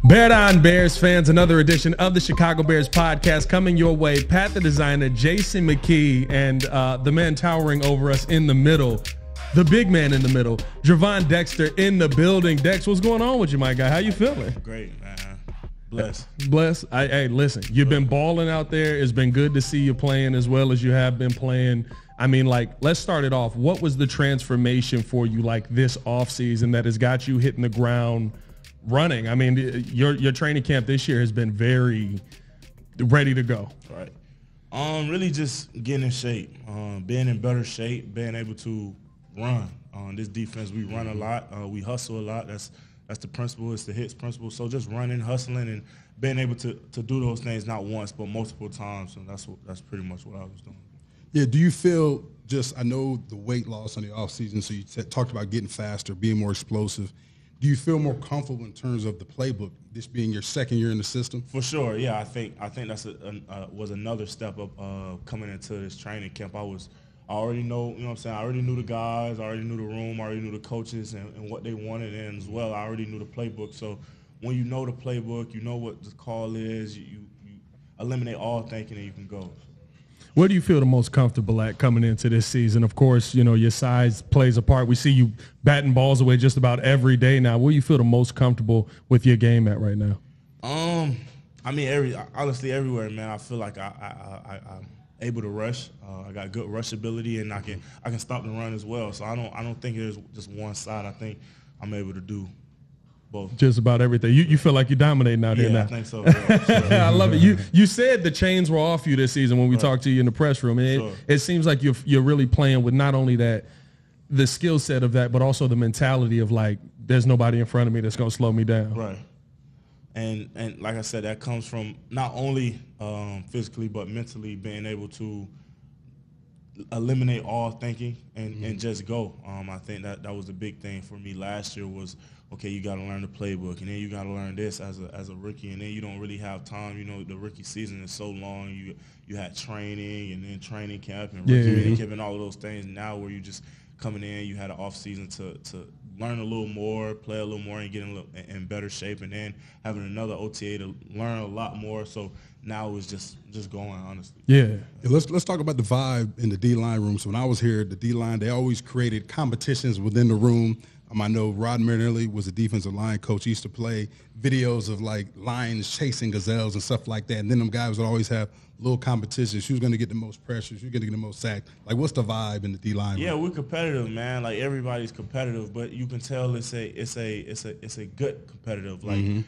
Bear down, Bears fans. Another edition of the Chicago Bears podcast coming your way. Pat the designer, Jason McKie, and the man towering over us in the middle, the big man in the middle, Gervon Dexter in the building. Dex, what's going on with you, my guy? How you feeling? Great, man. Blessed. Hey, listen, you've been balling out there. It's been good to see you playing as well as you have been playing. I mean, let's start it off. What was the transformation for you, this offseason that has got you hitting the ground running? I mean, your training camp this year has been very ready to go. Right. Really just getting in shape, being in better shape, being able to run. This defense, we run a lot. We hustle a lot. That's the principle. It's the hits principle. So just running, hustling, and being able to do those things not once but multiple times. And that's pretty much what I was doing. Yeah, do you feel I know the weight loss on the offseason, so you talked about getting faster, being more explosive. Do you feel more comfortable in terms of the playbook, this being your second year in the system? For sure, yeah. I think that's was another step up coming into this training camp. I already know, you know what I'm saying, I already knew the guys, I already knew the room, I already knew the coaches and what they wanted, and as well, I already knew the playbook. So when you know the playbook, you know what the call is, you eliminate all thinking and you can go. Where do you feel the most comfortable at coming into this season? Of course, your size plays a part. We see you batting balls away just about every day now. Where do you feel the most comfortable with your game at right now? I mean, honestly, everywhere, man. I feel like I'm able to rush. I got good rush ability, and I can stop the run as well. So I don't think there's just one side. I think I'm able to do both. Just about everything. You feel like you're dominating out here now. Yeah, I think so. Yeah, I love it. You said the chains were off you this season when we talked to you in the press room. And it seems like you're really playing with not only the skill set of that, but also the mentality of there's nobody in front of me that's going to slow me down. Right. And like I said, that comes from not only physically but mentally being able to eliminate all thinking and just go. I think that was the big thing for me last year was, okay, you got to learn the playbook, and then you got to learn this as a rookie, and then you don't really have time. The rookie season is so long. You had training and then training camp and rookie camp and all of those things. Now where you just coming in, you had an off season to learn a little more, play a little more, and get in better shape, and then having another OTA to learn a lot more. So now it's just going, honestly. Yeah. Let's talk about the vibe in the D-line room. So when I was here, the D-line, they always created competitions within the room. I know Rod Marinelli was a defensive line coach. He used to play videos of lions chasing gazelles and stuff like that. And then them guys would always have little competitions. Who's going to get the most pressure? Who's going to get the most sack? What's the vibe in the D-line room? Yeah, we're competitive, man. Everybody's competitive, but you can tell it's a good competitive.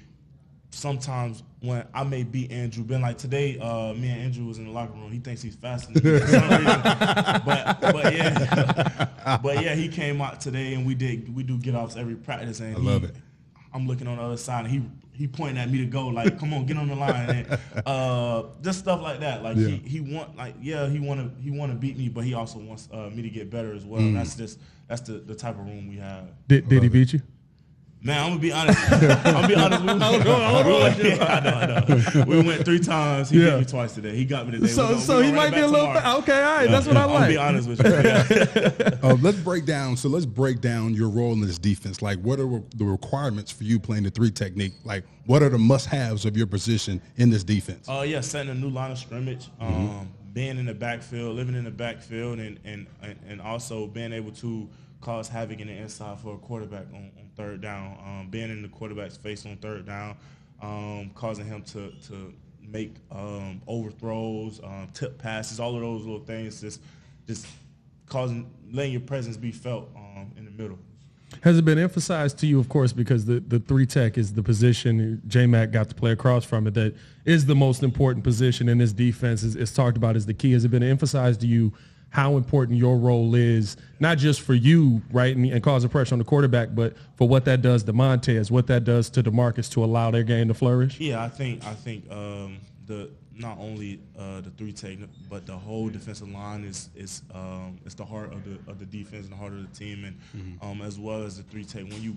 Sometimes when I may beat Andrew, today, me and Andrew was in the locker room. He thinks he's faster than me for some reason. But yeah, he came out today and we do get offs every practice, and I love it. I'm looking on the other side and he pointing at me to go, come on, get on the line, and just stuff like that. He want to beat me, but he also wants me to get better as well. And that's the type of room we have. Did he beat you? Man, I'm gonna be honest. I know. We went 3 times. He beat me twice today. He got me today. So he might be a little bit. Okay, all right. That's what I like. I'll be honest with you. Let's break down your role in this defense. What are the requirements for you playing the 3 technique? What are the must-haves of your position in this defense? Setting a new line of scrimmage. Being in the backfield, living in the backfield, and also being able to cause havoc in the inside for a quarterback on third down, being in the quarterback's face on third down, causing him to make overthrows, tip passes, all of those little things, just letting your presence be felt in the middle. Has it been emphasized to you, of course, because the 3 tech is the position, J Mack got to play across from it, that is the most important position in this defense, is talked about as the key. Has it been emphasized to you how important your role is, not just for you, right, and causing pressure on the quarterback, but for what that does to Montez, what that does to DeMarcus to allow their game to flourish? Yeah, I think not only the 3 tech, but the whole defensive line is the heart of the defense and the heart of the team, and as well as the 3 tech. When you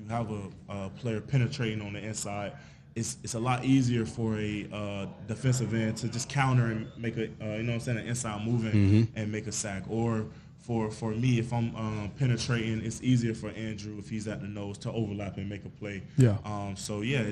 have a player penetrating on the inside, it's a lot easier for a defensive end to just counter and make an inside movement and make a sack, or for me, if I'm penetrating, it's easier for Andrew if he's at the nose to overlap and make a play. Yeah. So yeah,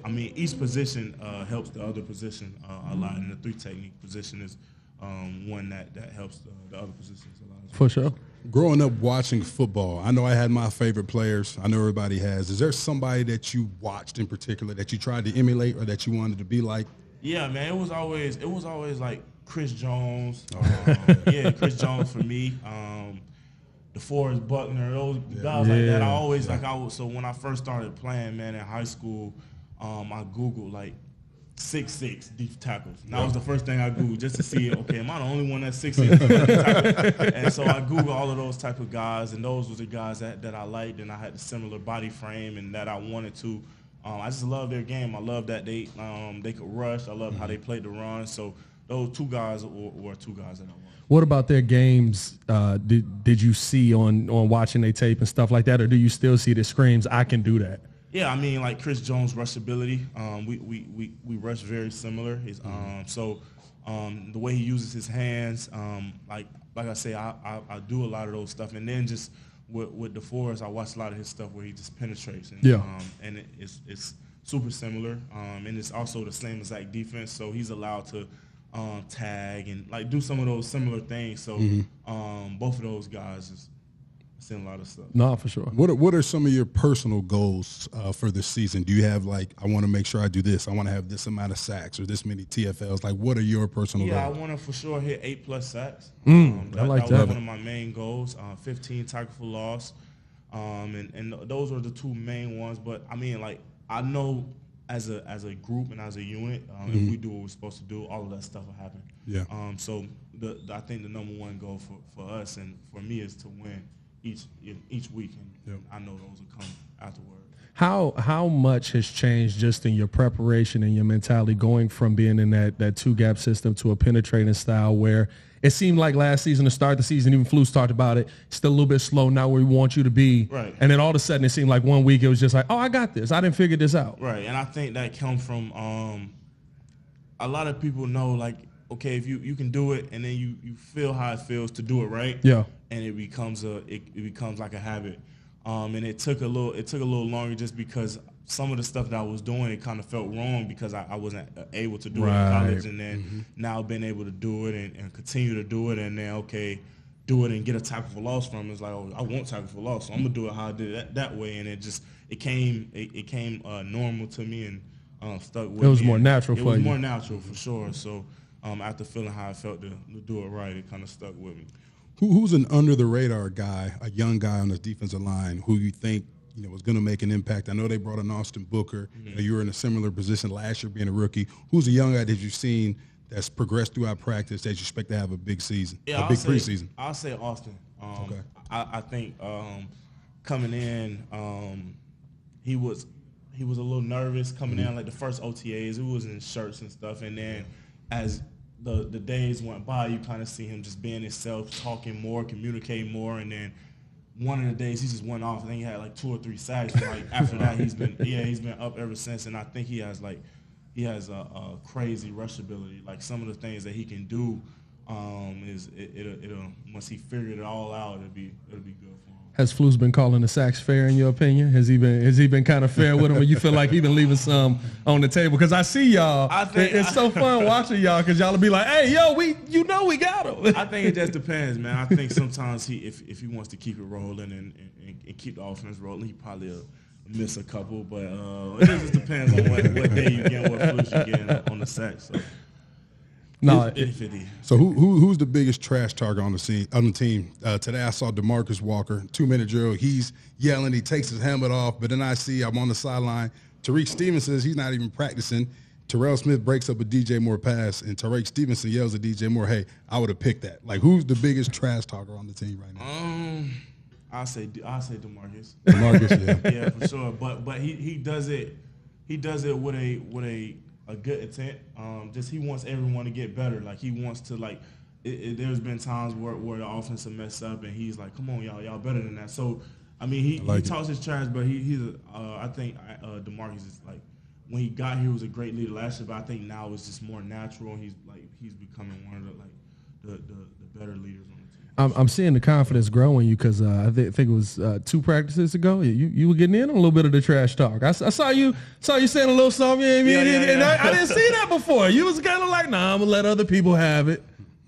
I mean, each position helps the other position a lot, and the three technique position is one that helps the other positions a lot. For sure. Growing up watching football, I know I had my favorite players. I know everybody has. Is there somebody that you watched in particular that you tried to emulate or that you wanted to be like? Yeah, man, it was always like Chris Jones. Chris Jones for me. DeForest Buckner, those guys like that. I always so when I first started playing, man, in high school, I Googled like 6'6" deep tackles. And that was the first thing I Googled just to see, okay, am I the only one that's 6'6"? And so I Googled all of those type of guys, and those were the guys that I liked, and I had the similar body frame and that I wanted to. I just love their game. I love that they could rush. I love how they played the run. So those two guys were two guys that I wanted. What about their games? Did you see on watching their tape and stuff like that, or do you still see the screams? I can do that. Yeah, I mean, like Chris Jones' rushability. We rush very similar. So the way he uses his hands, like I say, I do a lot of those stuff, and then just with DeForest, I watch a lot of his stuff where he just penetrates. And, and it's super similar, and it's also the same exact defense. So he's allowed to tag and like do some of those similar things. So both of those guys is seeing a lot of stuff. No, for sure. What are some of your personal goals for this season? Do you have like, I want to make sure I do this, I want to have this amount of sacks or this many TFLs? Like, what are your personal goals? Yeah, I want to for sure hit 8+ sacks. I like that. That was one of my main goals. 15 tackle for loss, and those are the two main ones. But I mean, like, I know as a group and as a unit, if we do what we're supposed to do, all of that stuff will happen. Yeah. So I think the number one goal for us and for me is to win each week, and I know those will come afterward. How much has changed just in your preparation and your mentality going from being in that two-gap system to a penetrating style where it seemed like last season, to start the season, even Flus talked about it, still a little bit slow, not where we want you to be. Right. And then all of a sudden it seemed like one week it was just like, oh, I got this. I didn't figure this out. Right, and I think that comes from a lot of people know, like, okay, if you can do it and then you feel how it feels to do it right. Yeah. And it becomes like a habit. And it took a little longer just because some of the stuff that I was doing, it kind of felt wrong because I wasn't able to do it in college, and then now being able to do it and continue to do it, and then do it and get a tackle for loss from it. It's like, oh, I want tackle for loss, so I'm gonna do it how I did it that way, and it came normal to me and stuck with me. It was more natural for you. It was more natural for sure. So after feeling how I felt to do it right, it kind of stuck with me. Who's an under-the-radar guy, a young guy on the defensive line who you think was going to make an impact? I know they brought in Austin Booker. You were in a similar position last year being a rookie. Who's a young guy that you've seen that's progressed throughout practice that you expect to have a big season, a big preseason? I'll say Austin. Okay. I think coming in, he was a little nervous coming in, like the first OTAs. It was in shirts and stuff, and then as the days went by, you kind of see him just being himself, talking more, communicating more, and then one of the days he just went off. I think he had like 2 or 3 sacks. And like after that, he's been up ever since, and I think he has a crazy rush ability. Like some of the things that he can do it'll once he figured it all out, it'll be good for him. Has Flus been calling the sacks fair in your opinion? Has he been kind of fair with him, or you feel like he been leaving some on the table? Because I see y'all. It's so fun watching y'all because y'all will be like, hey, yo, we got him. I think it just depends, man. I think sometimes if he wants to keep it rolling and keep the offense rolling, he probably miss a couple. But it just depends on what day you get, what Flus you get on the sack. So. No. So who's the biggest trash target on the team? Today I saw DeMarcus Walker, 2-minute drill. He's yelling. He takes his helmet off. But then I'm on the sideline. Tariq Stevenson says he's not even practicing. Terrell Smith breaks up a DJ Moore pass, and Tariq Stevenson yells at DJ Moore, hey, I would have picked that. Like, who's the biggest trash talker on the team right now? I'll say DeMarcus. DeMarcus, yeah. Yeah, for sure. But he does it with a good intent. Just he wants everyone to get better. Like he wants to there's been times where the offense will mess up and he's like, come on, y'all better than that. So I mean he talks his trash, but I think DeMarcus is like, when he got here, he was a great leader last year, but I think now it's just more natural, and he's becoming one of the better leaders on the team. I'm seeing the confidence grow in you because I think it was 2 practices ago. You were getting in on a little bit of the trash talk. I saw you saying a little something, and I didn't see that before. You was kind of like, nah, I'm gonna let other people have it.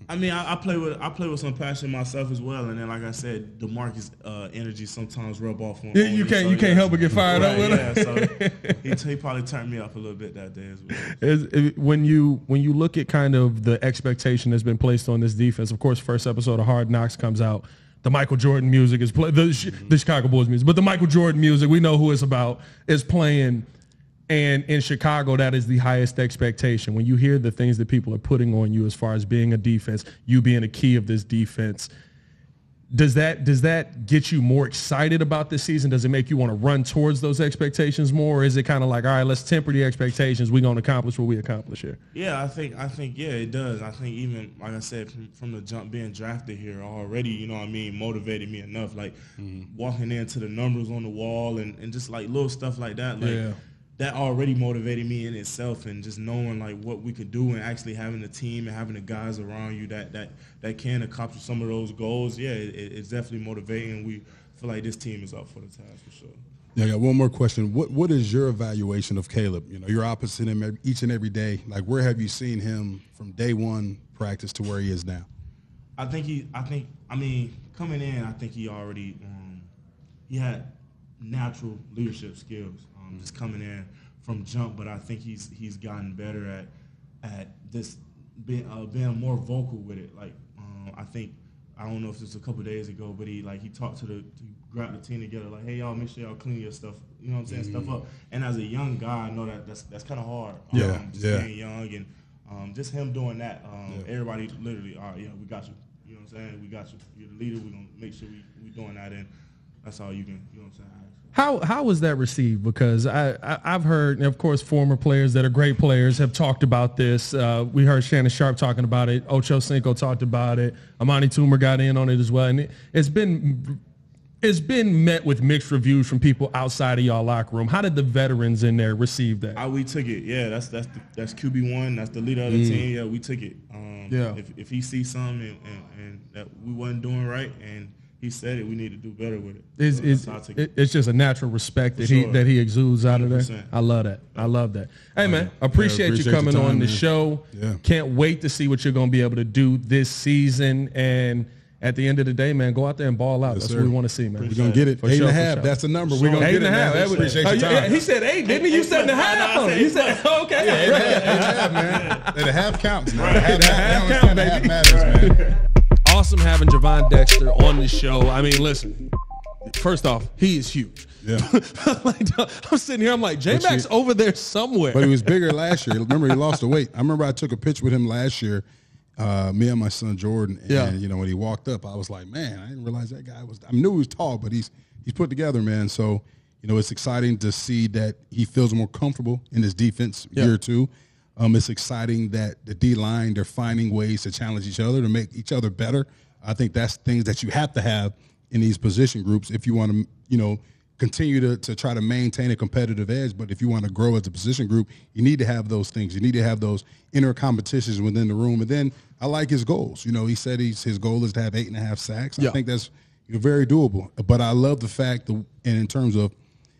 I mean, I play with some passion myself as well, and then like I said, DeMarcus' energy sometimes rub off on you can't help but get fired up with it. So he probably turned me up a little bit that day as well. When you look at kind of the expectation that's been placed on this defense, of course, first episode of Hard Knocks comes out. The Michael Jordan music is playing, the Chicago Bulls music, but the Michael Jordan music, we know who it's about, is playing. And in Chicago, that is the highest expectation. When you hear the things that people are putting on you as far as being a defense, you being a key of this defense, does that get you more excited about this season? Does it make you want to run towards those expectations more? Or is it kind of like, all right, let's temper the expectations. We're going to accomplish what we accomplish here? Yeah, I think yeah, it does. I think even, like I said, from the jump being drafted here already, you know what I mean, motivated me enough. Like walking into the numbers on the wall and just like little stuff like that. Like, that already motivated me in itself, and just knowing like what we could do and actually having a team and having the guys around you that can accomplish some of those goals. Yeah, it's definitely motivating. We feel like this team is up for the task for sure. Yeah, I got one more question. What is your evaluation of Caleb? You know, you're opposite him each and every day. Like, where have you seen him from day one practice to where he is now? I mean, coming in, I think he already he had natural leadership skills. Just coming in from jump, but I think he's gotten better at this being more vocal with it. Like I don't know if this was a couple of days ago, but he talked he grabbed the team together like, hey y'all, make sure y'all clean your stuff, you know what I'm saying, stuff up. And as a young guy, I know that's kind of hard. Being young and just him doing that. Everybody literally, all right, yeah, we got you. You know what I'm saying? We got you. You're the leader. We're gonna make sure we doing that, and that's all you can. You know what I'm saying? How was that received? Because I've heard, and of course, former players that are great players have talked about this. We heard Shannon Sharp talking about it. Ocho Cinco talked about it. Amani Toomer got in on it as well. And it's been met with mixed reviews from people outside of y'all locker room. How did the veterans in there receive that? We took it. Yeah, that's QB1. That's the leader of the team. Yeah, we took it. If he sees something and that we wasn't doing right and he said it, we need to do better with it. It's just a natural respect that he exudes out 100%. Of there. I love that. I love that. Hey, man, appreciate you coming on the show. Yeah. Can't wait to see what you're going to be able to do this season. And at the end of the day, man, go out there and ball out. That's what we want to see, man. We're going to get it. 8.5. That's the number. We're going to get it, man. Appreciate your time. He said 8, didn't he? You said 1/2. You said, okay. Yeah, 8.5, man. And a half counts, man. Half count, baby. Half matters, man. Awesome having Gervon Dexter on the show. I mean, listen, first off, he is huge. Yeah. I'm sitting here, I'm like, J Mack's over there somewhere. But he was bigger last year. Remember, he lost the weight. I remember I took a picture with him last year, me and my son Jordan. And, you know, when he walked up, I was like, man, I didn't realize that guy I knew he was tall, but he's put together, man. So, you know, it's exciting to see that he feels more comfortable in his defense year two. It's exciting that the D-line, they're finding ways to challenge each other, to make each other better. I think that's things that you have to have in these position groups if you want to, you know, continue to try to maintain a competitive edge. But if you want to grow as a position group, you need to have those things. You need to have those inner competitions within the room. And then I like his goals. You know, he said his goal is to have 8.5 sacks. I think that's very doable. But I love the fact that, and in terms of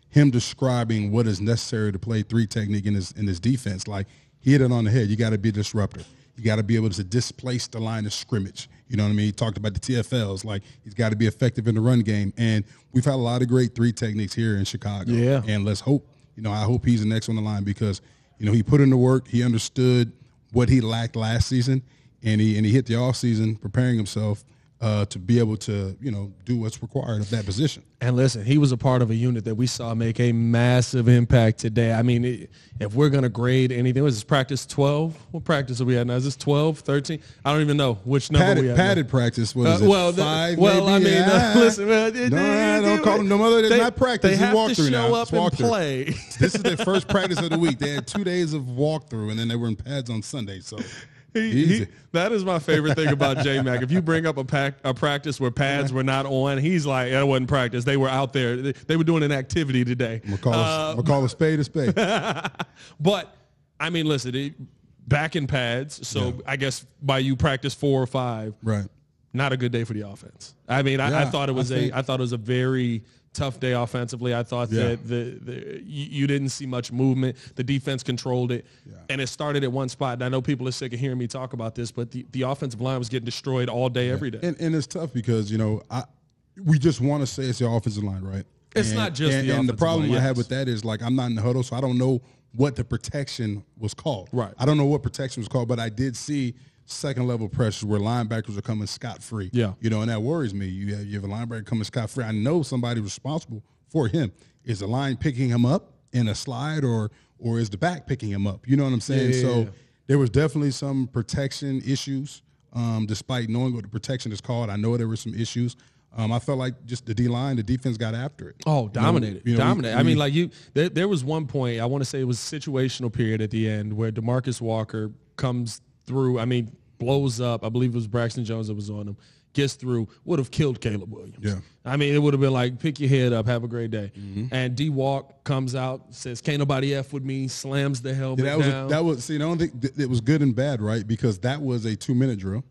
him describing what is necessary to play 3 technique in his defense, like, he hit it on the head. You got to be a disruptor. You got to be able to displace the line of scrimmage. You know what I mean? He talked about the TFLs. Like, he's got to be effective in the run game. And we've had a lot of great 3 techniques here in Chicago. Yeah. And let's hope, you know, I hope he's the next on the line because, you know, he put in the work. He understood what he lacked last season, and he hit the offseason preparing himself to be able to, you know, do what's required of that position. And listen, he was a part of a unit that we saw make a massive impact today. I mean, if we're going to grade anything, was this practice 12? What practice are we at now? Is this 12, 13? I don't even know which number we at. Padded practice, what is it, 5 maybe? Listen, don't call them no other. It's not practice. They have to show now. up and play. This is their first practice of the week. They had 2 days of walkthrough, and then they were in pads on Sunday, so that is my favorite thing about J Mack. If you bring up a practice where pads were not on, he's like, that wasn't practice. They were out there. They were doing an activity today. We'll call a spade a spade. But, I mean, listen, back in pads, so I guess by you practice 4 or 5. Right. not a good day for the offense. I mean, I thought it was a very tough day offensively. I thought that you didn't see much movement. The defense controlled it, and it started at one spot. And I know people are sick of hearing me talk about this, but the offensive line was getting destroyed all day, every day. And it's tough because, we just want to say it's the offensive line, right? It's not just the offensive line. And the problem I have with that is, like, I'm not in the huddle, so I don't know what the protection was called. Right. I don't know what protection was called, but I did see second-level pressures where linebackers are coming scot-free. Yeah. And that worries me. You have a linebacker coming scot-free. I know somebody responsible for him. Is the line picking him up in a slide or is the back picking him up? You know what I'm saying? So there was definitely some protection issues, despite knowing what the protection is called. I know there were some issues. I felt like just the D-line, the defense got after it. Oh, dominated. Dominated. I mean, there was one point, I want to say it was a situational period at the end where DeMarcus Walker comes through, blows up. I believe it was Braxton Jones that was on him. Gets through, would have killed Caleb Williams. Yeah. It would have been like, pick your head up, have a great day. Mm-hmm. And D-Walk comes out, says, can't nobody F with me, slams the helmet down. I don't think it was good and bad, right? Because that was a 2-minute drill.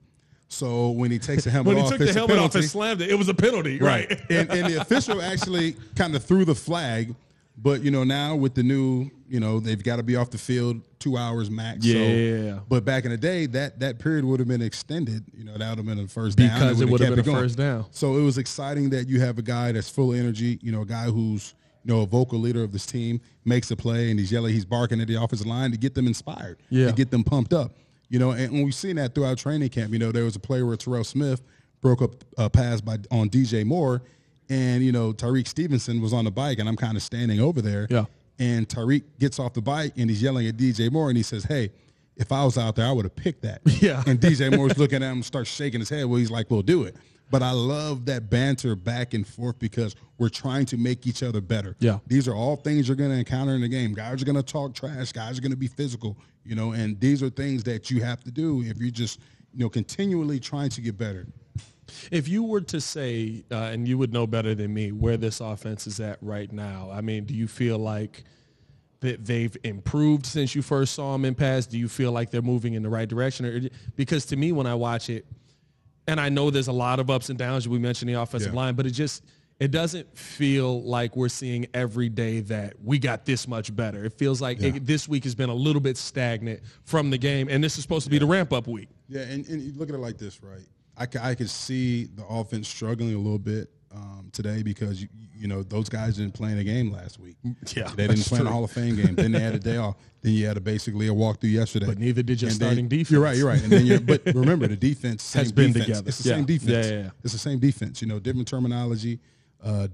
So when he takes the helmet off, when he took the helmet off and slammed it, it was a penalty, right? and the official actually kind of threw the flag, but now with the new, they've got to be off the field 2 hours max. Yeah. So, but back in the day, that period would have been extended. That would have been a first down because it would have been a first down. So it was exciting that you have a guy that's full of energy. A guy who's a vocal leader of this team, makes a play and he's yelling, he's barking at the offensive line to get them inspired, to get them pumped up. And we've seen that throughout training camp. There was a play where Terrell Smith broke up a pass on DJ Moore, and, Tyreek Stevenson was on the bike, and I'm kind of standing over there. Yeah. And Tyreek gets off the bike, and he's yelling at DJ Moore, and he says, hey, if I was out there, I would have picked that. Yeah. And DJ Moore's looking at him, starts shaking his head. Well, he's like, we'll do it. But I love that banter back and forth because we're trying to make each other better. Yeah. These are all things you're going to encounter in the game. Guys are going to talk trash. Guys are going to be physical, and these are things that you have to do if you're just, continually trying to get better. If you were to say, and you would know better than me, where this offense is at right now, do you feel like that they've improved since you first saw them in pass? Do you feel like they're moving in the right direction? Because to me, when I watch it, and I know there's a lot of ups and downs. We mentioned the offensive line, but it doesn't feel like we're seeing every day that we got this much better. It feels like this week has been a little bit stagnant from the game, and this is supposed to be the ramp-up week. Yeah, and you look at it like this, right? I could see the offense struggling a little bit today because, those guys didn't play in a game last week. Yeah, they didn't play in a Hall of Fame game. Then they had a day off. Then you had basically a walkthrough yesterday. But neither did your starting defense. You're right. And then but remember, the defense has been defense. together. It's the same defense. Yeah. It's the same defense. Different terminology,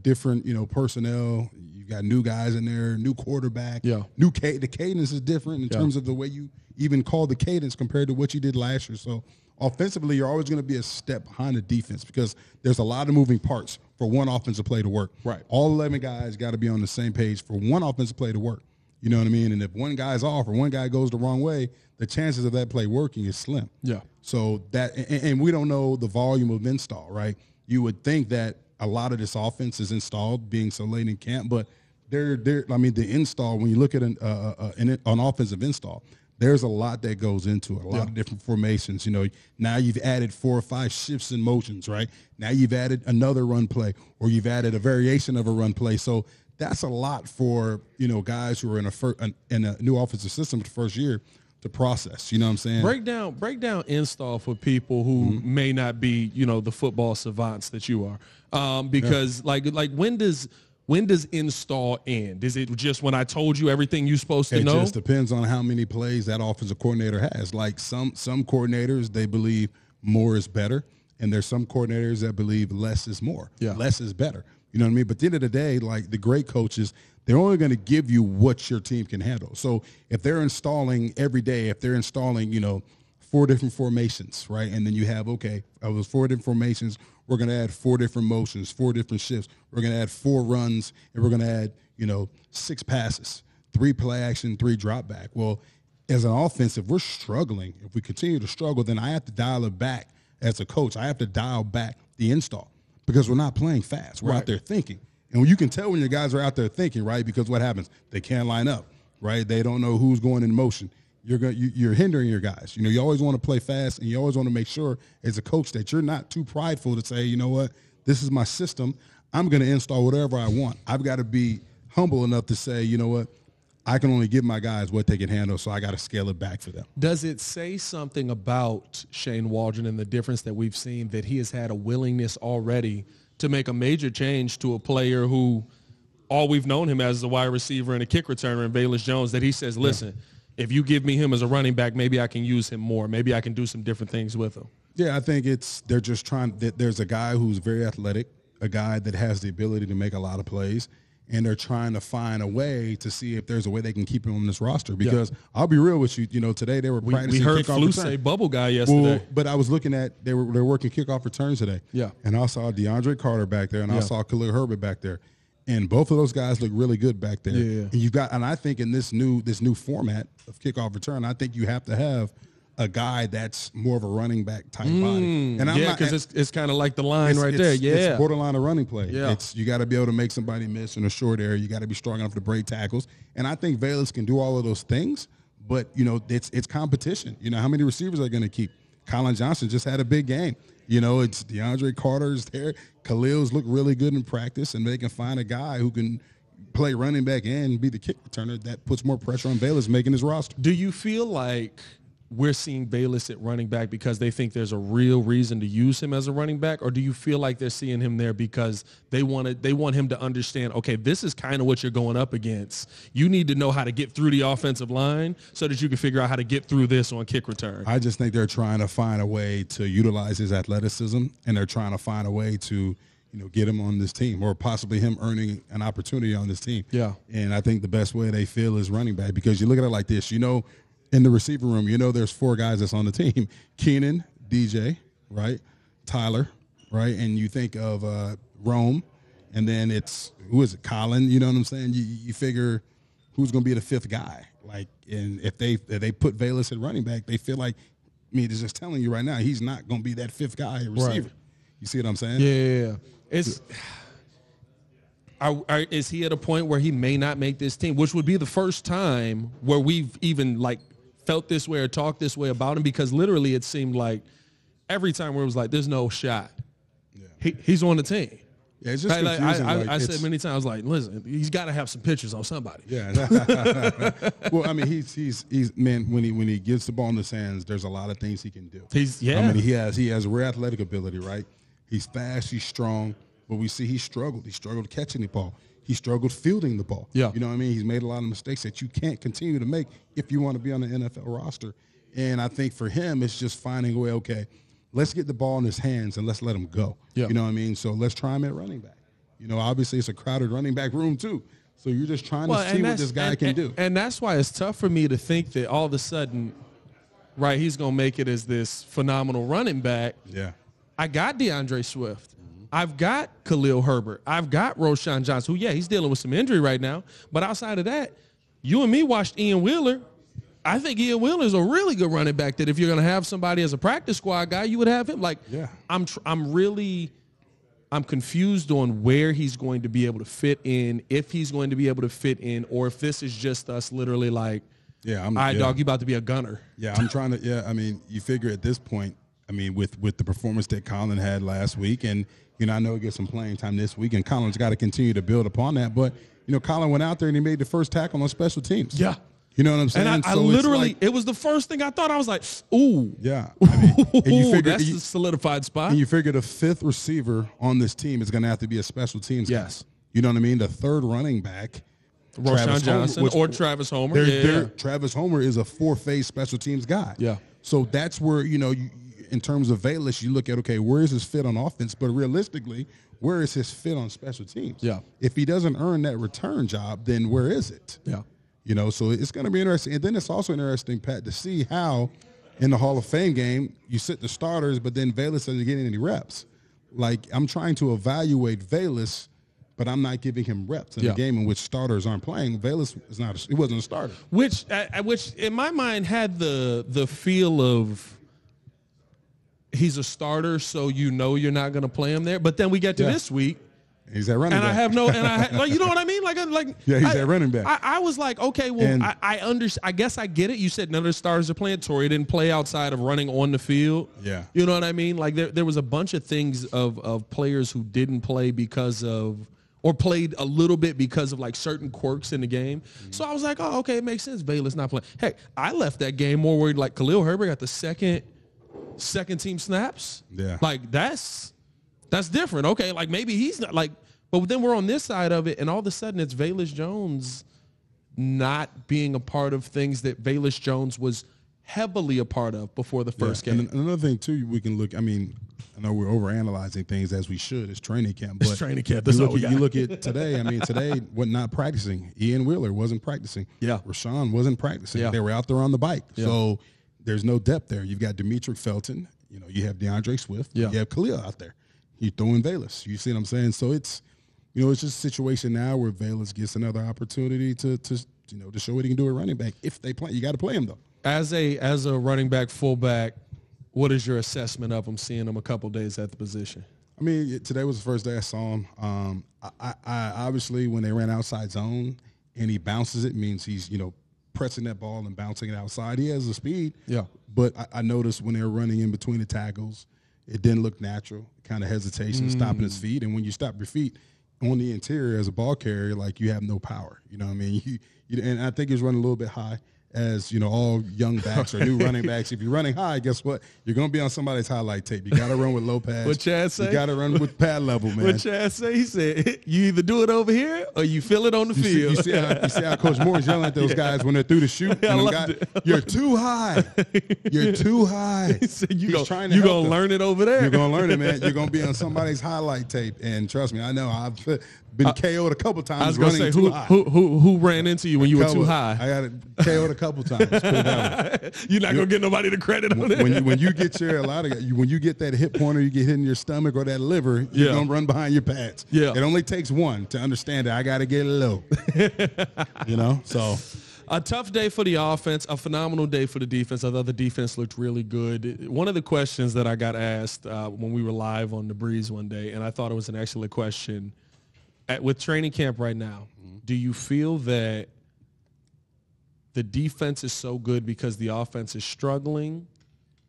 different, personnel. You got new guys in there, new quarterback. Yeah. The cadence is different in terms of the way you even call the cadence compared to what you did last year. So offensively, you're always going to be a step behind the defense because there's a lot of moving parts for one offensive play to work. Right. All 11 guys got to be on the same page for one offensive play to work. You know what I mean? And if one guy's off or one guy goes the wrong way, the chances of that play working is slim. Yeah. So and we don't know the volume of install, right? You would think that a lot of this offense is installed being so late in camp, but the install, when you look at an offensive install, there's a lot that goes into it, a lot of different formations. Now you've added 4 or 5 shifts in motions, right? Now you've added another run play or you've added a variation of a run play. So that's a lot for, guys who are in a new offensive system for the first year to process. You know what I'm saying? Break down install for people who may not be, the football savants that you are. Because like when does install end? Is it just when I told you everything you're supposed to know? It just depends on how many plays that offensive coordinator has. Like some coordinators, they believe more is better, and there's some coordinators that believe less is more. Yeah. Less is better. You know what I mean? But at the end of the day, like the great coaches, they're only going to give you what your team can handle. So if they're installing every day, if they're installing, 4 different formations, right? And then you have, of those 4 different formations, we're going to add 4 different motions, 4 different shifts. We're going to add 4 runs, and we're going to add, 6 passes, 3 play action, 3 drop back. Well, as an offense, if we're struggling, if we continue to struggle, then I have to dial it back as a coach. I have to dial back the install because we're not playing fast. We're out there thinking. And you can tell when your guys are out there thinking, right, because what happens? They can't line up, right? They don't know who's going in motion. you're hindering your guys. You know, you always want to play fast, and you always want to make sure as a coach that you're not too prideful to say, you know what, this is my system. I'm going to install whatever I want. I've got to be humble enough to say, you know what, I can only give my guys what they can handle, so I got to scale it back for them. Does it say something about Shane Waldron and the difference that we've seen that he has had a willingness already to make a major change to a player who all we've known him as a wide receiver and a kick returner in Velus Jones, that he says, listen, if you give me him as a running back, maybe I can use him more. Maybe I can do some different things with him. Yeah, I think they're just trying. There's a guy who's very athletic, a guy that has the ability to make a lot of plays, and they're trying to find a way to see if there's a way they can keep him on this roster. Because I'll be real with you, you know, today they were practicing kickoff kickoff Flu return. say bubble guy yesterday. Well, but I was looking at they're working kickoff returns today. Yeah. And I saw DeAndre Carter back there, and I saw Khalil Herbert back there. And both of those guys look really good back there. Yeah. And I think in this new format of kickoff return, I think you have to have a guy that's more of a running back type body. And because it's kind of like the line there. Yeah, it's borderline a running play. Yeah. You got to be able to make somebody miss in a short area. You got to be strong enough to break tackles. And I think Velus can do all of those things. But you know, it's competition. You know, how many receivers are going to keep? Colin Johnson just had a big game. You know, it's DeAndre Carter's there. Khalil's look really good in practice, and they can find a guy who can play running back and be the kick returner. That puts more pressure on Velus making his roster. Do you feel like we're seeing Velus at running back because they think there's a real reason to use him as a running back, or do you feel like they're seeing him there because they want him to understand, okay, this is kind of what you're going up against. You need to know how to get through the offensive line so that you can figure out how to get through this on kick return? I just think they're trying to find a way to utilize his athleticism, and they're trying to find a way to, you know, get him on this team, or possibly him earning an opportunity on this team. Yeah. And I think the best way they feel is running back, because you look at it like this, you know, in the receiver room, you know, there's 4 guys that's on the team: Keenan, DJ, right, Tyler, right, and you think of Rome, and then it's, who is it, Colin? You know what I'm saying? You figure who's going to be the 5th guy, like, and if they put Velus at running back, they feel like, I mean, it's just telling you right now, he's not going to be that 5th guy at receiver. Right. You see what I'm saying? Yeah. Is he at a point where he may not make this team, which would be the first time where we've even like felt this way or talked this way about him? Because literally it seemed like every time where it was like, there's no shot. Yeah. He's on the team. Yeah, it's just like, confusing. I said many times, like, listen, he's got to have some pictures on somebody. Yeah. Well, I mean, he's man, when he gets the ball in his hands, there's a lot of things he can do. I mean, he has rare athletic ability, right? He's fast, he's strong, but we see he struggled. He struggled catching the ball. He struggled fielding the ball. Yeah. You know what I mean? He's made a lot of mistakes that you can't continue to make if you want to be on the NFL roster. And I think for him, it's just finding a way, okay, let's get the ball in his hands and let's let him go. Yeah. You know what I mean? So let's try him at running back. You know, obviously it's a crowded running back room too. So you're just trying to see what this guy can do. And that's why it's tough for me to think that all of a sudden, right, he's going to make it as this phenomenal running back. Yeah. I got DeAndre Swift. I've got Khalil Herbert. I've got Roschon Johnson, who, he's dealing with some injury right now. But outside of that, you and me watched Ian Wheeler. I think Ian Wheeler is a really good running back that if you're going to have somebody as a practice squad guy, you would have him. Like, yeah. I'm confused on where he's going to be able to fit in, if he's going to be able to fit in, or if this is just us literally like, all right, dog, you about to be a gunner. Yeah, I'm trying to, I mean, you figure at this point, I mean, with the performance that Colin had last week, and, you know, I know he gets some playing time this week, and Colin's got to continue to build upon that. But, you know, Colin went out there and he made the first tackle on special teams. Yeah. You know what I'm saying? And I literally, it was the first thing I thought. I was like, ooh. Yeah. I mean, and you figure, that's a solidified spot. And you figure the 5th receiver on this team is going to have to be a special teams guy. Yes. You know what I mean? The 3rd running back, Roschon Johnson or Travis Homer. Travis Homer is a 4-phase special teams guy. Yeah. So that's where, you know, in terms of Velus, you look at, okay, where is his fit on offense? But realistically, where is his fit on special teams? Yeah. If he doesn't earn that return job, then where is it? Yeah. You know, so it's going to be interesting. And then it's also interesting, Pat, to see how in the Hall of Fame game you sit the starters, but then Velus doesn't get any reps. Like, I'm trying to evaluate Velus, but I'm not giving him reps in a game in which starters aren't playing. Velus he wasn't a starter. Which in my mind had the feel of he's a starter, so you know you're not going to play him there. But then we get to this week, He's that running back. I have no, and like, you know what I mean? Like yeah, he's that running back. I was like, okay, well, I guess I get it. You said none of the stars are playing. Torrey didn't play outside of running on the field. Yeah. You know what I mean? Like there was a bunch of things of players who didn't play because of, or played a little bit because of like certain quirks in the game. Mm-hmm. So I was like, oh, okay, it makes sense. Baylor's not playing. Heck, I left that game more worried. Like Khalil Herbert got the second team snaps. Yeah. Like that's different. Okay, like maybe he's not like, but then we're on this side of it, and all of a sudden it's Velus Jones not being a part of things that Velus Jones was heavily a part of before the first game. And another thing too, we can look. I mean, I know we're overanalyzing things as we should. It's training camp, but it's training camp. That's all we got. You look at today. I mean, today was not practicing. Ian Wheeler wasn't practicing. Yeah. Rashawn wasn't practicing. Yeah. They were out there on the bike. Yeah. So there's no depth there. You've got Demetric Felton. You know, you have DeAndre Swift. Yeah. You have Khalil out there. You throwing Velus. You see what I'm saying? So it's, you know, it's just a situation now where Velus gets another opportunity to show what he can do at running back. If they play, you got to play him though. As a running back, fullback, what is your assessment of him, seeing him a couple days at the position? I mean, today was the first day I saw him. I obviously, when they ran outside zone and he bounces it, means he's, you know, pressing that ball and bouncing it outside. He has the speed. Yeah. But I noticed when they were running in between the tackles, it didn't look natural, kind of hesitation, stopping his feet. And when you stop your feet on the interior as a ball carrier, like you have no power. You know what I mean? And I think he was running a little bit high. As you know, all young backs or new running backs, if you're running high, guess what? You're going to be on somebody's highlight tape. You got to run with low pads. What Chad say? You got to run with pad level, man. What Chad say? He said, you either do it over here or you feel it on the field. You see how Coach Moore is yelling at those guys when they're through the shoot? You're too high. You're too high. He said, you're going to learn it over there. You're going to learn it, man. You're going to be on somebody's highlight tape. And trust me, I know I've been KO'd a couple times. I was going to say, who ran into you when you were too high? I got KO'd a couple times. You're not going to get nobody the credit on it. When you get when you get that hip pointer, you get hit in your stomach or that liver, you're going to run behind your pads. Yeah. It only takes one to understand that I got to get low. You know, so. A tough day for the offense, a phenomenal day for the defense. I thought the defense looked really good. One of the questions that I got asked when we were live on The Breeze one day, and I thought it was an excellent question, with training camp right now, do you feel that the defense is so good because the offense is struggling,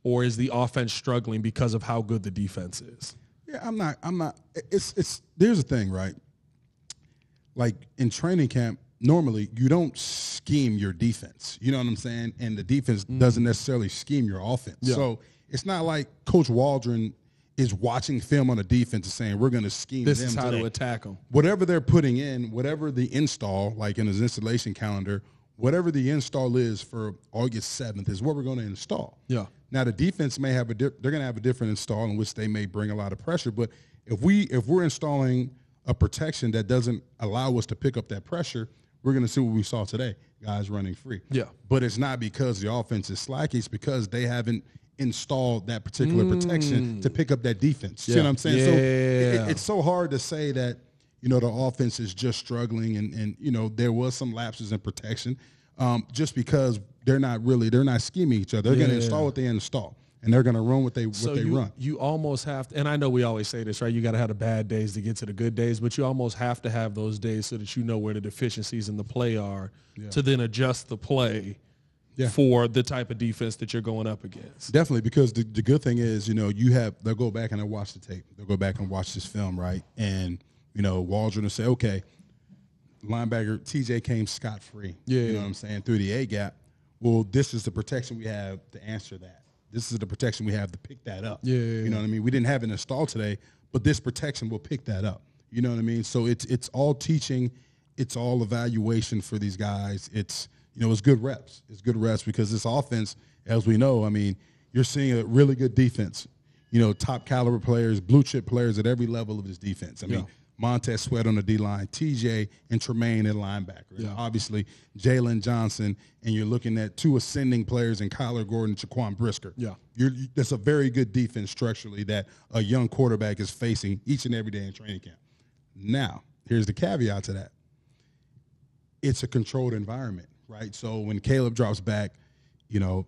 or is the offense struggling because of how good the defense is? Yeah, I'm not. It's there's a thing, right? Like in training camp, normally you don't scheme your defense. You know what I'm saying? And the defense doesn't necessarily scheme your offense. Yeah. So it's not like Coach Waldron is watching film on a defense and saying, we're going to scheme this them is how today. to attack them. Whatever they're putting in, whatever the install, like in his installation calendar, whatever the install is for August 7th is what we're going to install. Yeah. Now, the defense may have they're going to have a different install in which they may bring a lot of pressure. But if we're installing a protection that doesn't allow us to pick up that pressure, we're going to see what we saw today, guys running free. Yeah. But it's not because the offense is slack. It's because they haven't installed that particular protection to pick up that defense. Yeah. See what I'm saying? Yeah. So it's so hard to say that, you know, the offense is just struggling and you know, there was some lapses in protection just because they're not scheming each other. They're going to install what they install. And they're going to run what they run. You almost have to, and I know we always say this, right? You got to have the bad days to get to the good days, but you almost have to have those days so that you know where the deficiencies in the play are to then adjust the play for the type of defense that you're going up against. Definitely, because the good thing is, you know, they'll go back and they'll watch the tape. They'll go back and watch this film, right? And, you know, Waldron will say, okay, linebacker TJ came scot-free. Yeah. You know what I'm saying? Through the A gap. Well, this is the protection we have to answer that. This is the protection we have to pick that up. Yeah. You know what I mean? We didn't have it installed today, but this protection will pick that up. You know what I mean? So it's all teaching. It's all evaluation for these guys. It's good reps. It's good reps because this offense, as we know, I mean, you're seeing a really good defense. You know, top caliber players, blue chip players at every level of this defense. I mean, Montez Sweat on the D-line, TJ and Tremaine at linebacker. Yeah. Obviously, Jalen Johnson, and you're looking at two ascending players in Kyler Gordon and Jaquan Brisker. Yeah. That's a very good defense structurally that a young quarterback is facing each and every day in training camp. Now, here's the caveat to that. It's a controlled environment, right? So when Caleb drops back, you know,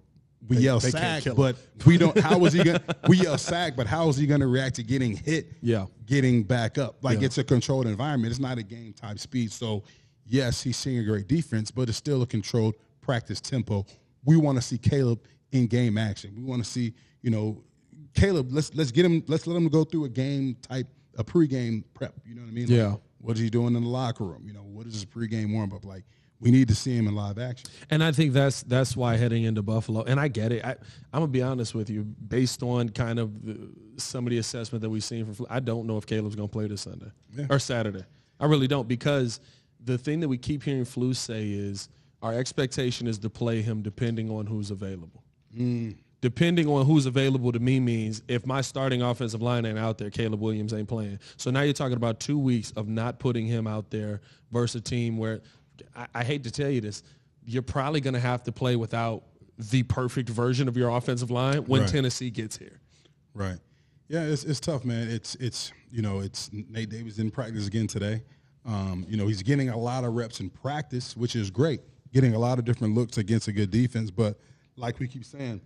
we yell they can't sack, kill him. but we don't. How is he going? We yell sack, but how is he going to react to getting hit? Yeah. Getting back up. Like Yeah. it's a controlled environment. It's not a game type speed. So yes, he's seeing a great defense, but it's still a controlled practice tempo. We want to see Caleb in game action. We want to see, Caleb. Let's get him. Let's let him go through a pregame prep. You know what I mean? Yeah. Like, what is he doing in the locker room? What is his pregame warm up like? We need to see him in live action. And I think that's why heading into Buffalo, and I get it. I'm going to be honest with you, based on kind of some of the assessment that we've seen from I don't know if Caleb's going to play this Sunday or Saturday. I really don't, because the thing that we keep hearing Flu say is our expectation is to play him depending on who's available. Depending on who's available to me means if my starting offensive line ain't out there, Caleb Williams ain't playing. So now you're talking about 2 weeks of not putting him out there versus a team where – I hate to tell you this, you're probably going to have to play without the perfect version of your offensive line when Tennessee gets here. Right. Yeah, it's tough, man. It's Nate Davis in practice again today. He's getting a lot of reps in practice, which is great. Getting a lot of different looks against a good defense, but like we keep saying,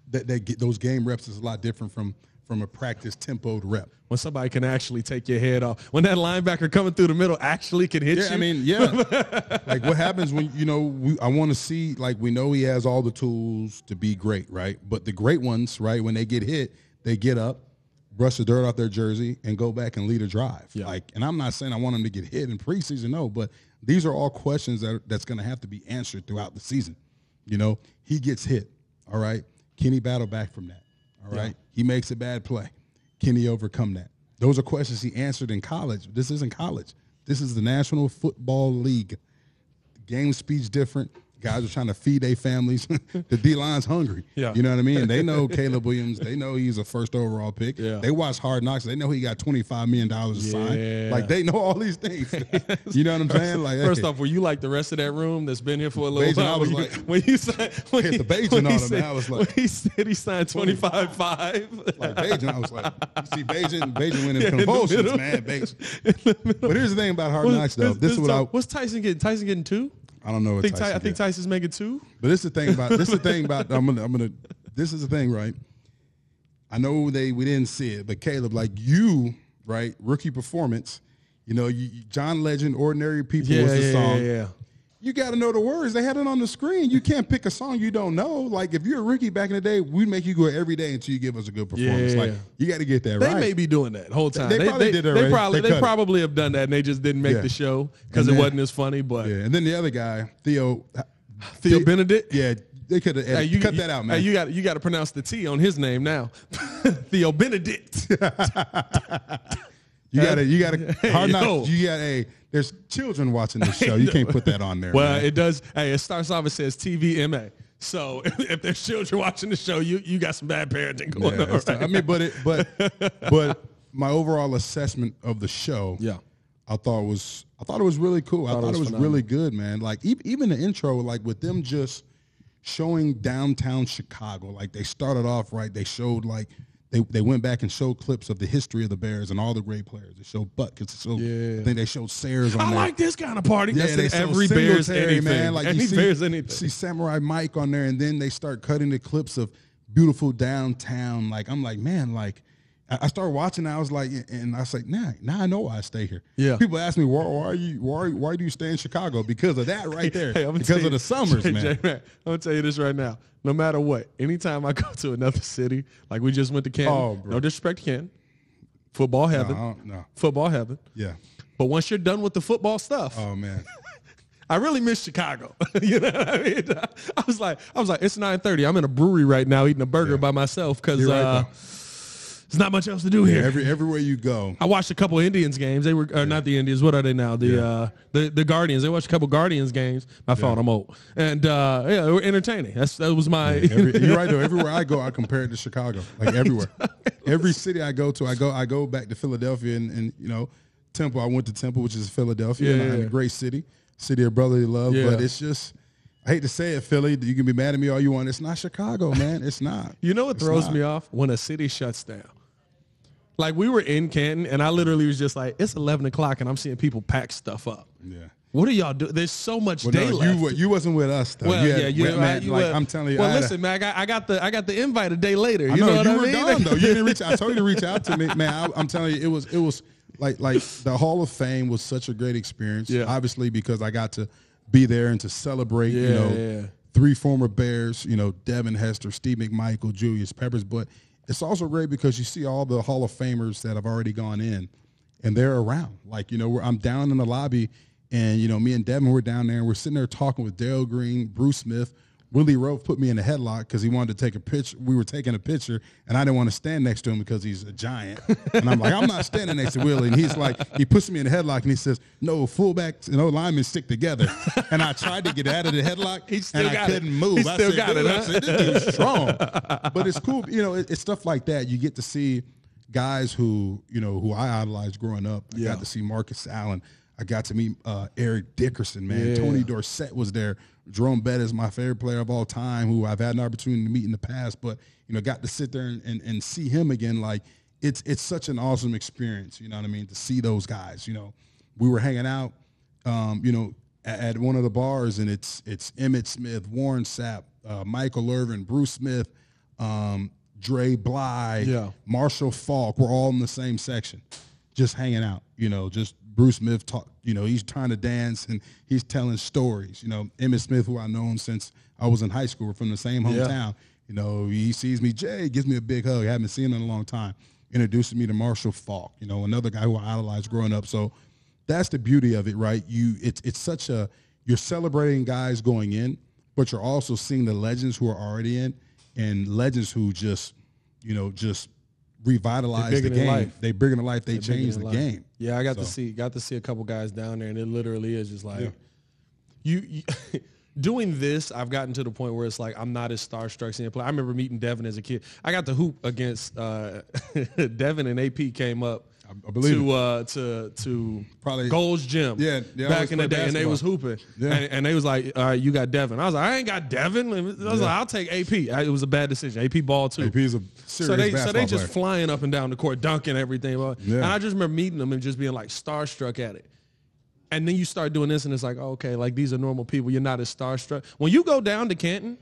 those game reps is a lot different from a practice tempoed rep. When somebody can actually take your head off. When that linebacker coming through the middle actually can hit you. I mean, yeah. Like what happens when, I want to see, like we know he has all the tools to be great, right? But the great ones, right, when they get hit, they get up, brush the dirt off their jersey, and go back and lead a drive. Yeah. And I'm not saying I want him to get hit in preseason, no, but these are all questions that's going to have to be answered throughout the season. He gets hit, all right? Can he battle back from that? All right. He makes a bad play. Can he overcome that? Those are questions he answered in college. This isn't college. This is the National Football League. The game speed's different. Guys are trying to feed their families. The D-line's hungry. Yeah. You know what I mean? They know Caleb Williams. They know he's a first overall pick. Yeah. They watch Hard Knocks. They know he got $25 million to sign. Like, they know all these things. You know what I'm saying? Like, First off, were you like the rest of that room that's been here for a little Bajan, while? I was like, when you signed, when hit the Bajan when he on him, said- man, I was like- when he said he signed 25.5. Like Bajan, I was like, you see Bajan winning convulsions, man. Bajan. But here's the thing about Hard Knocks, though. This is what what's Tyson getting? Tyson getting 2? I don't know what I think Tyson's making 2. But this is the thing about this is the thing, right? I know we didn't see it, but Caleb, like you, right? Rookie performance, John Legend, Ordinary People was the song. Yeah. You got to know the words. They had it on the screen. You can't pick a song you don't know. Like if you're a rookie back in the day, we'd make you go every day until you give us a good performance. Yeah. Like you got to get that They right. may be doing that the whole time. They probably did it already. They probably have done that, and they just didn't make the show because it wasn't as funny. But Yeah, and then the other guy, Theo Benedict. Yeah, they could have cut that out, man. Hey, you got to pronounce the T on his name now. Theo Benedict. You gotta Hard Knocks. Yo. There's children watching this show. You can't put that on there. Well, man. it does. Hey, it starts off. It says TVMA. So if there's children watching the show, you got some bad parenting going on. Right? I mean, but my overall assessment of the show, I thought it was really cool. I thought it was really good, man. Like even the intro, like with them just showing downtown Chicago. Like they started off right. They showed like. They went back and showed clips of the history of the Bears and all the great players. They showed Butkus. I think they showed Sayers on there. I like this kind of party. Yeah, That's they every Bears anything. Man. Like Any Bears anything. See Samurai Mike on there, and then they start cutting the clips of beautiful downtown. Like I'm like, man, like I started watching. I was like, and I was like, now I know why I stay here. Yeah. People ask me why do you stay in Chicago? Because of that right there. Hey, because of the summers, man. J Mack, I'm gonna tell you this right now. No matter what, anytime I go to another city, like we just went to Canton. No disrespect to Canton. Football heaven. No. Football heaven. Yeah. But once you're done with the football stuff, oh man. I really miss Chicago. You know what I mean? I was like, it's 9:30. I'm in a brewery right now eating a burger by myself because there's not much else to do here. Everywhere you go. I watched a couple Indians games. They were not the Indians. What are they now? The Guardians. They watched a couple Guardians games. My fault. I'm old. And they were entertaining. That was my. You're right though. Everywhere I go, I compare it to Chicago. Like everywhere. Every city I go to, I go back to Philadelphia and Temple. I went to Temple, which is Philadelphia. And a great city of brotherly love. But it's just. I hate to say it, Philly. You can be mad at me all you want. It's not Chicago, man. It's not. You know what throws me off? When a city shuts down. Like we were in Canton, and I literally was just like, it's 11 o'clock, and I'm seeing people pack stuff up. Yeah. What are y'all doing? There's so much Well, day no, left. you wasn't with us though. Well, I'm telling you. Well, listen, man, I got the invite a day later. I know what you I were mean? gone though. You didn't reach. I told you to reach out to me, man. I'm telling you, it was like the Hall of Fame was such a great experience. Yeah. Obviously, because I got to be there and to celebrate. Three former Bears. Devin Hester, Steve McMichael, Julius Peppers. But it's also great because you see all the Hall of Famers that have already gone in, and they're around. Like I'm down in the lobby. And, me and Devin were down there, and we're sitting there talking with Darryl Green, Bruce Smith. Willie Rowe put me in a headlock because he wanted to take a picture. We were taking a picture, and I didn't want to stand next to him because he's a giant. And I'm like, I'm not standing next to Willie. And he's like, he puts me in a headlock, and he says, no, fullbacks and linemen stick together. And I tried to get out of the headlock, and I couldn't move. He still got it, huh? I said, this dude's strong. But it's cool. It's stuff like that. You get to see guys who I idolized growing up. I got to see Marcus Allen. I got to meet Eric Dickerson, man. Yeah. Tony Dorsett was there. Jerome Bettis, my favorite player of all time, who I've had an opportunity to meet in the past, but got to sit there and see him again. Like it's such an awesome experience. You know what I mean? To see those guys. We were hanging out, at one of the bars, and it's Emmitt Smith, Warren Sapp, Michael Irvin, Bruce Smith, Dre Bly, Marshall Faulk. We're all in the same section, just hanging out. Just Bruce Smith talk. He's trying to dance and he's telling stories. Emmitt Smith, who I've known since I was in high school, we're from the same hometown. He sees me, Jay, gives me a big hug. I haven't seen him in a long time. Introducing me to Marshall Faulk, another guy who I idolized growing up. So that's the beauty of it, right? It's such you're celebrating guys going in, but you're also seeing the legends who are already in and legends who just revitalize the game. They bigger than life. They change the game. Yeah, I got to see a couple guys down there, and it literally is just like you doing this. I've gotten to the point where it's like I'm not as starstruck seeing play. I remember meeting Devin as a kid. I got to hoop against Devin, and AP came up. I believe to probably Gold's Gym back in the day, and they was hooping, and they was like, all right, you got Devin. I was like, I ain't got Devin. I was like, I'll take AP. It was a bad decision. AP ball too. AP's a serious basketball so they just player. flying up and down the court, dunking everything. And I just remember meeting them and just being like starstruck at it. And then you start doing this, and it's like, oh, okay, like these are normal people. You're not as starstruck. When you go down to Canton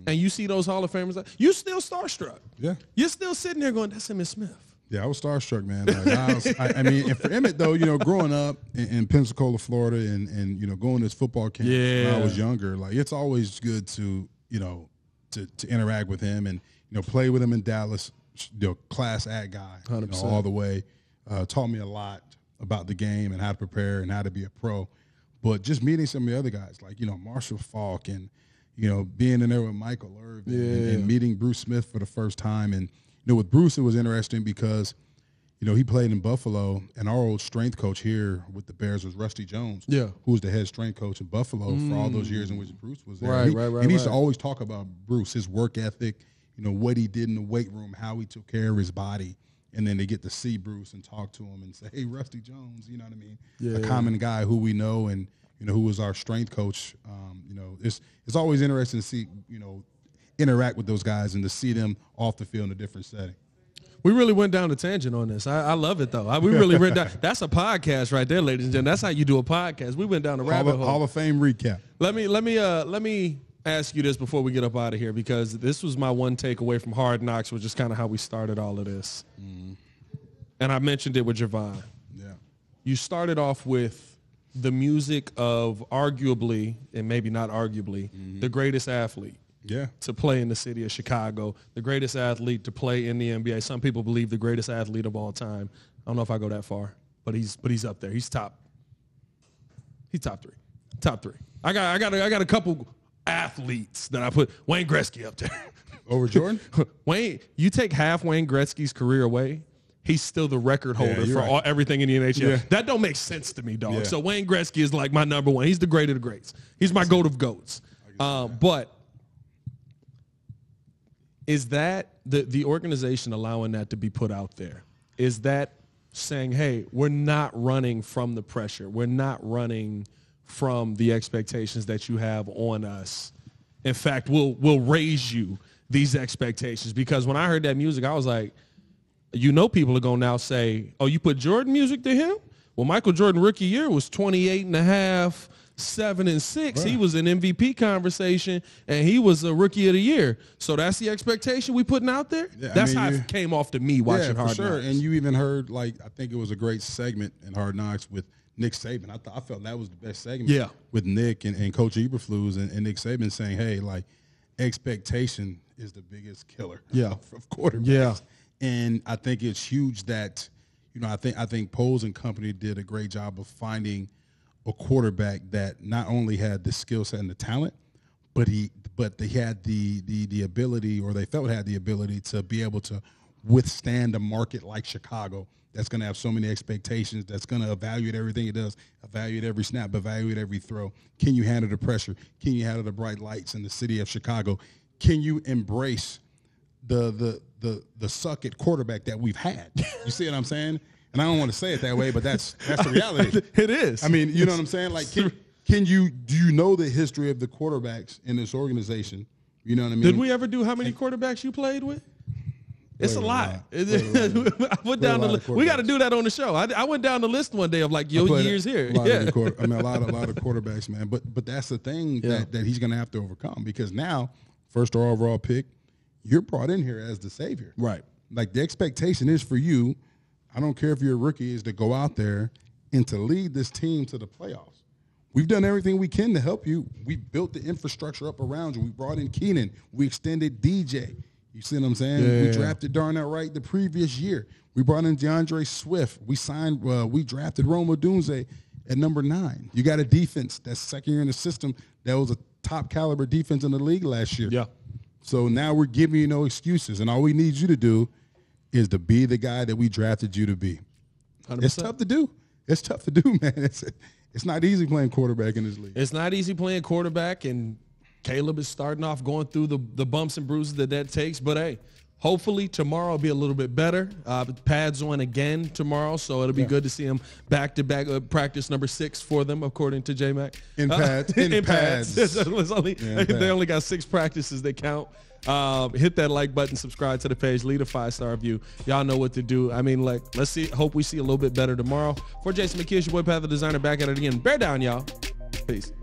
and you see those Hall of Famers, you still starstruck. Yeah, you're still sitting there going, that's Emmitt Smith. Yeah, I was starstruck, man. Like, I mean, and for Emmitt, though, growing up in Pensacola, Florida, and going to his football camp when I was younger, like it's always good to to interact with him and play with him in Dallas. Class act guy, all the way. Taught me a lot about the game and how to prepare and how to be a pro. But just meeting some of the other guys, like Marshall Faulk and being in there with Michael Irvin and meeting Bruce Smith for the first time. And with Bruce, it was interesting because, he played in Buffalo, and our old strength coach here with the Bears was Rusty Jones, who was the head strength coach in Buffalo for all those years in which Bruce was there. Right. And he used to always talk about Bruce, his work ethic, what he did in the weight room, how he took care of his body. And then they get to see Bruce and talk to him and say, hey, Rusty Jones, you know what I mean? A common guy who we know and, who was our strength coach. It's always interesting to see, interact with those guys and to see them off the field in a different setting. We really went down a tangent on this. I love it, though. We really went down. That's a podcast right there, ladies and gentlemen. That's how you do a podcast. We went down a rabbit hole. Hall of Fame recap. Let me ask you this before we get up out of here, because this was my one takeaway from Hard Knocks, which is kind of how we started all of this. And I mentioned it with Gervon. Yeah. You started off with the music of arguably, and maybe not arguably, the greatest athlete. To play in the city of Chicago, the greatest athlete to play in the NBA. Some people believe the greatest athlete of all time. I don't know if I go that far, but he's up there. He's top three. Top three. I got a couple athletes that I put Wayne Gretzky up there. Over Jordan? Wayne, you take half Wayne Gretzky's career away, he's still the record holder for everything in the NHL. Yeah. That don't make sense to me, dog. Yeah. So Wayne Gretzky is like my number one. He's the great of the greats. He's my goat of goats. But is that the organization allowing that to be put out there? Is that saying, hey, we're not running from the pressure. We're not running from the expectations that you have on us. In fact, we'll raise you these expectations. Because when I heard that music, I was like, people are going to now say, oh, you put Jordan music to him? Well, Michael Jordan rookie year was 28 and a half, 7-6. He was in MVP conversation, and he was a rookie of the year. So that's the expectation we putting out there. Yeah, that's how it came off to me watching Hard Knocks. And you even heard, like, I think it was a great segment in Hard Knocks with Nick Saban. I felt that was the best segment with Nick and Coach Eberflus and Nick Saban saying, hey, like, expectation is the biggest killer of quarterbacks. Yeah. And I think it's huge that, you know, I think Poles and company did a great job of finding a quarterback that not only had the skill set and the talent, but they had the ability, or they felt had the ability to be able to withstand a market like Chicago that's going to have so many expectations, that's going to evaluate everything it does, evaluate every snap, evaluate every throw. Can you handle the pressure? Can you handle the bright lights in the city of Chicago? Can you embrace the suck at quarterback that we've had? You see what I'm saying? And I don't want to say it that way, but that's the reality. It is. I mean, you know what I'm saying? Like, do you know the history of the quarterbacks in this organization? You know what I mean? Did we ever do how many quarterbacks you played with? It's a lot. I went down the list. We got to do that on the show. I went down the list one day of like your years here. A lot of quarterbacks, man. But that's the thing that he's going to have to overcome, because now, first overall pick, you're brought in here as the savior. Right. Like, the expectation is for you, I don't care if you're a rookie, is to go out there and to lead this team to the playoffs. We've done everything we can to help you. We built the infrastructure up around you. We brought in Keenan. We extended DJ. You see what I'm saying? Yeah. We drafted Darnell Wright the previous year. We brought in DeAndre Swift. We drafted Rome Odunze at number 9. You got a defense that's second year in the system that was a top caliber defense in the league last year. Yeah. So now we're giving you no excuses, and all we need you to do is to be the guy that we drafted you to be. 100%. It's tough to do. It's tough to do, man. It's not easy playing quarterback in this league. It's not easy playing quarterback, and Caleb is starting off going through the bumps and bruises that takes. But, hey, hopefully tomorrow will be a little bit better. Pads on again tomorrow, so it'll be good to see him back-to-back practice number 6 for them, according to J Mack. In pads. In pads. They only got 6 practices that count. Hit that like button, subscribe to the page, leave a 5-star review. Y'all know what to do. I mean, like, let's see. Hope we see a little bit better tomorrow. For Jason McKie, your boy Pat the Designer, back at it again. Bear down, y'all. Peace.